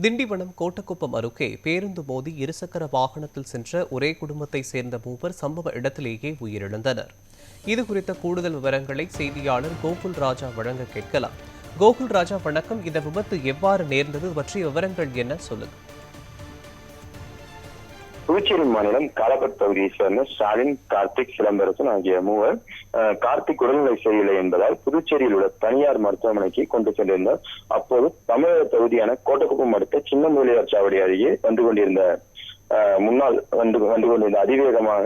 திண்டிவனம் கோட்டக்குப்பம் அருகே பேருந்து மோதி இருசக்கர வாகனத்தில் சென்ற ஒரே குடும்பத்தை சேர்ந்த மூவர் சம்பவ இடத்திலேயே உயிரிழந்தனர். இதுகுறித்த கூடுதல் விவரங்களை செய்தியாளர் கோகுல் ராஜா வழங்க கேட்கலாம். கோகுல் ராஜா, வணக்கம். இந்த விபத்து எவ்வாறு நேர்ந்தது பற்றிய விவரங்கள் என்ன, சொல்லுங்க. புதுச்சேரி மாநிலம் காலப்பட் பகுதியை சேர்ந்த ஸ்டாலின், கார்த்திக், சிலம்பரசன் ஆகிய மூவர் கார்த்திக் உடல்நிலை சரியில்லை என்பதால் புதுச்சேரியில் உள்ள தனியார் மருத்துவமனைக்கு கொண்டு சென்றிருந்தார். அப்போது தமிழக பகுதியான கோட்டக்குப்பம் அடுத்த சின்ன முதலியார் சாவடி அருகே வந்து கொண்டிருந்த அதிவேகமாக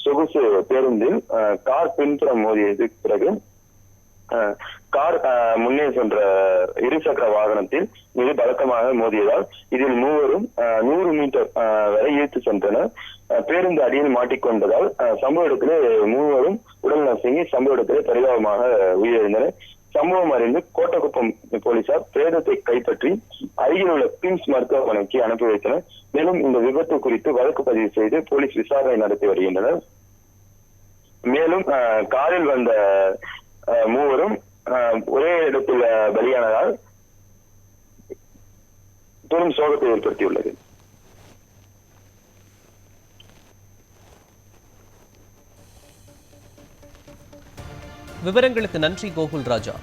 சொகுசு பேருந்தில் கார் பின்புறம் மோதியது. பிறகு கார் முன்னே சென்ற இருசக்கர வாகனத்தில் மிக பலக்கமாக மோதியதால் இதில் மூவரும் 100 மீட்டர் வரை இழுத்து சென்றனர். பேருந்து அடியில் மாட்டிக்கொண்டதால் சம்பவ இடத்திலே மூவரும் உடல் நசுங்கி சம்பவ இடத்திலே பரிதாபமாக உயிரிழந்தனர். சம்பவம் அறிந்து கோட்டக்குப்பம் போலீசார் பிரேதத்தை கைப்பற்றி அருகில் உள்ள பிம்ஸ் மருத்துவமனைக்கு அனுப்பி வைத்தனர். மேலும் இந்த விபத்து குறித்து வழக்கு பதிவு செய்து போலீஸ் விசாரணை நடத்தி வருகின்றனர். மேலும் காரில் வந்த மூவரும் ஒரே இடத்தில் பலியானதால் பெரும் சோகத்தை ஏற்படுத்தியுள்ளது. விவரங்களுக்கு நன்றி கோகுல் ராஜா.